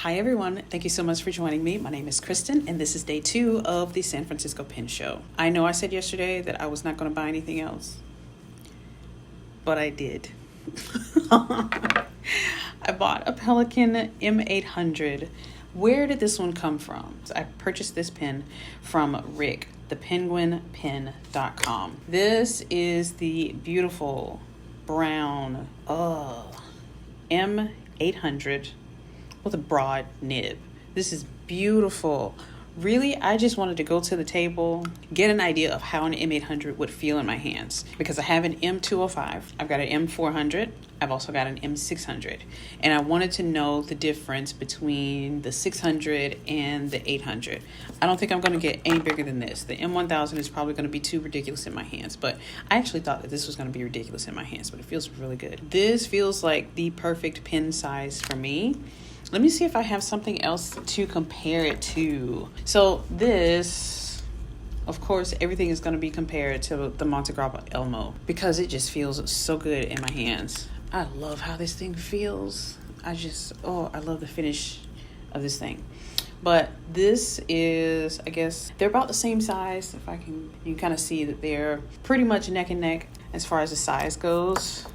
Hi everyone, thank you so much for joining me. My name is Kristen and this is day 2 of the San Francisco Pen Show. I know I said yesterday that I was not going to buy anything else, but I did. I bought a Pelikan M800. Where did this one come from? I purchased this pen from Rick, thepenguinpen.com. This is the beautiful brown M800 with a broad nib. This is beautiful. Really, I just wanted to go to the table, get an idea of how an M800 would feel in my hands, because I have an M205, I've got an M400, I've also got an M600, and I wanted to know the difference between the 600 and the 800. I don't think I'm going to get any bigger than this. The M1000 is probably going to be too ridiculous in my hands, but I actually thought that this was going to be ridiculous in my hands, but it feels really good. This feels like the perfect pen size for me. Let me see if I have something else to compare it to. So this, of course, everything is going to be compared to the Montegrappa Elmo because it just feels so good in my hands. I love how this thing feels. I love the finish of this thing. But this is, I guess, they're about the same size. If you can kind of see that they're pretty much neck and neck as far as the size goes.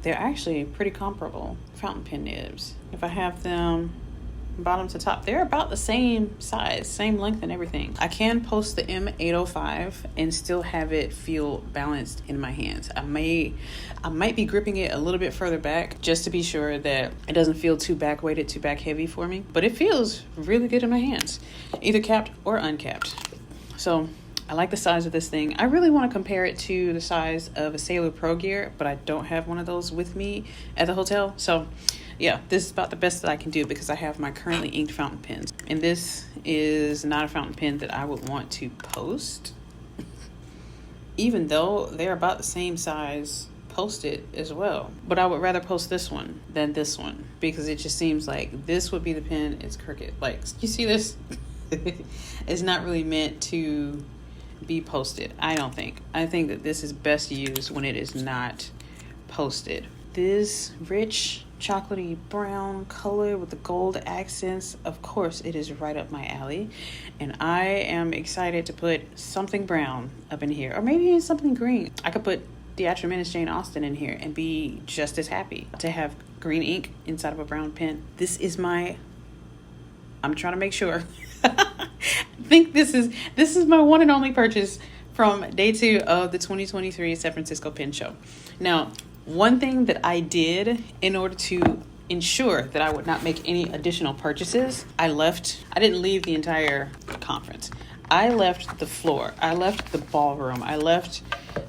They're actually pretty comparable fountain pen nibs. If I have them bottom to top, they're about the same size, same length and everything. I can post the M805 and still have it feel balanced in my hands. I might be gripping it a little bit further back just to be sure that it doesn't feel too back weighted, too back heavy for me, but it feels really good in my hands, either capped or uncapped. So I like the size of this thing. I really want to compare it to the size of a Sailor Pro Gear, but I don't have one of those with me at the hotel. So yeah, this is about the best that I can do because I have my currently inked fountain pens. And this is not a fountain pen that I would want to post, even though they're about the same size posted as well. But I would rather post this one than this one because it just seems like this would be the pen. It's crooked. Like, you see this? It's not really meant to be posted, I don't think. I think that this is best used when it is not posted. This rich chocolatey brown color with the gold accents, of course it is right up my alley, and I am excited to put something brown up in here, or maybe even something green. I could put Theatramenis Jane Austen in here and be just as happy to have green ink inside of a brown pen. This is I'm trying to make sure. I think this is my one and only purchase from day 2 of the 2023 San Francisco Pen Show. Now, one thing that I did in order to ensure that I would not make any additional purchases, I didn't leave the entire conference. I left the floor. I left the ballroom. I left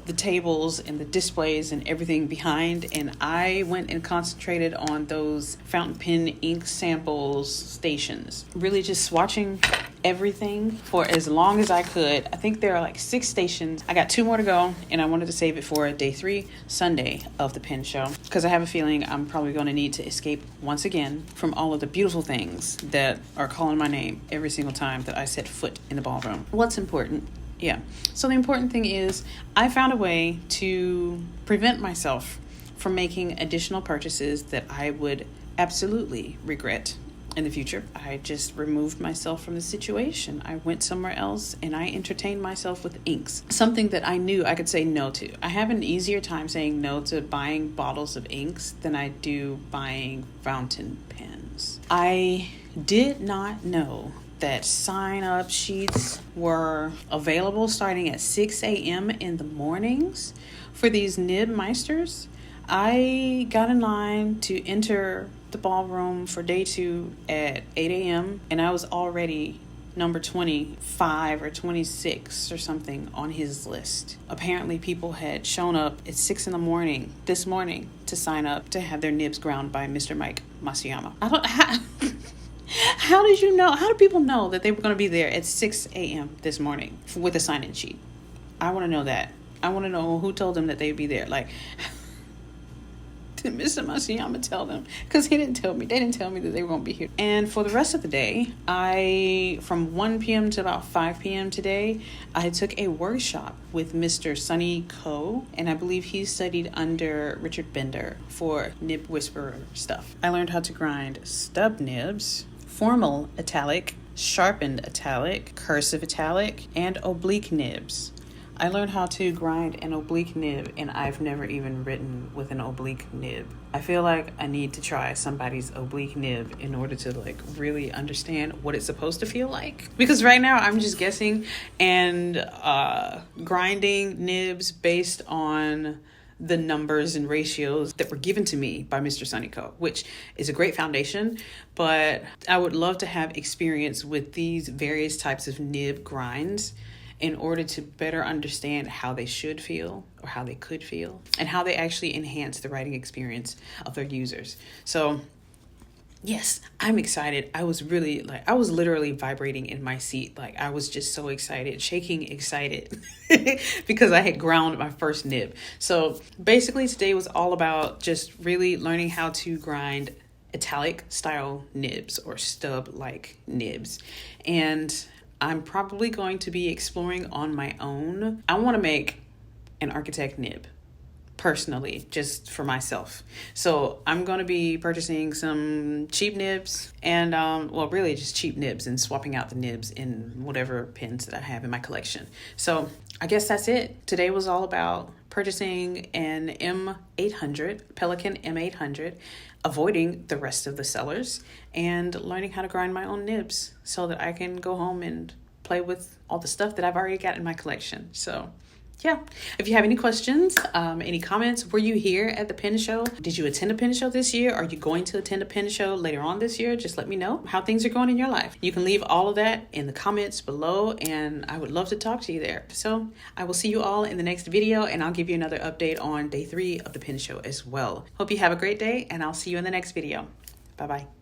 the tables and the displays and everything behind, and I went and concentrated on those fountain pen ink samples stations. Really just swatching everything for as long as I could. I think there are like 6 stations. I got 2 more to go, and I wanted to save it for day 3, Sunday of the pen show, because I have a feeling I'm probably going to need to escape once again from all of the beautiful things that are calling my name every single time that I set foot in the ballroom. What's important? Yeah. So the important thing is I found a way to prevent myself from making additional purchases that I would absolutely regret in the future. I just removed myself from the situation. I went somewhere else and I entertained myself with inks, something that I knew I could say no to. I have an easier time saying no to buying bottles of inks than I do buying fountain pens. I did not know that sign-up sheets were available starting at 6 a.m. in the mornings for these Nib Meisters. I got in line to enter the ballroom for day 2 at 8 a.m. and I was already number 25 or 26 or something on his list. Apparently people had shown up at 6 in the morning this morning to sign up to have their nibs ground by Mr. Mike Masuyama. How did you know? How do people know that they were going to be there at 6 a.m. this morning with a sign-in sheet? I want to know that. I want to know who told them that they'd be there. Like, did Mr. Masuyama tell them? Because he didn't tell me. They didn't tell me that they were going to be here. And for the rest of the day, from 1 p.m. to about 5 p.m. today, I took a workshop with Mr. Sonny Coe, and I believe he studied under Richard Bender for nib whisperer stuff. I learned how to grind stub nibs formal italic, sharpened italic, cursive italic, and oblique nibs. I learned how to grind an oblique nib, and I've never even written with an oblique nib. I feel like I need to try somebody's oblique nib in order to like really understand what it's supposed to feel like. Because right now I'm just guessing and grinding nibs based on the numbers and ratios that were given to me by Mr. Sunnyco, which is a great foundation, but I would love to have experience with these various types of nib grinds in order to better understand how they should feel or how they could feel and how they actually enhance the writing experience of their users. So yes, I'm excited. I was literally vibrating in my seat. Like I was just so excited, shaking excited because I had ground my first nib. So basically today was all about just really learning how to grind italic style nibs or stub like nibs. And I'm probably going to be exploring on my own. I want to make an architect nib personally, just for myself. So I'm going to be purchasing some cheap nibs and, really just cheap nibs and swapping out the nibs in whatever pens that I have in my collection. So I guess that's it. Today was all about purchasing an M800, Pelikan M800, avoiding the rest of the sellers, and learning how to grind my own nibs so that I can go home and play with all the stuff that I've already got in my collection. So yeah, if you have any questions, any comments, were you here at the pen show? Did you attend a pen show this year? Are you going to attend a pen show later on this year? Just let me know how things are going in your life. You can leave all of that in the comments below, and I would love to talk to you there. So I will see you all in the next video, and I'll give you another update on day 3 of the pen show as well. Hope you have a great day, and I'll see you in the next video. Bye-bye.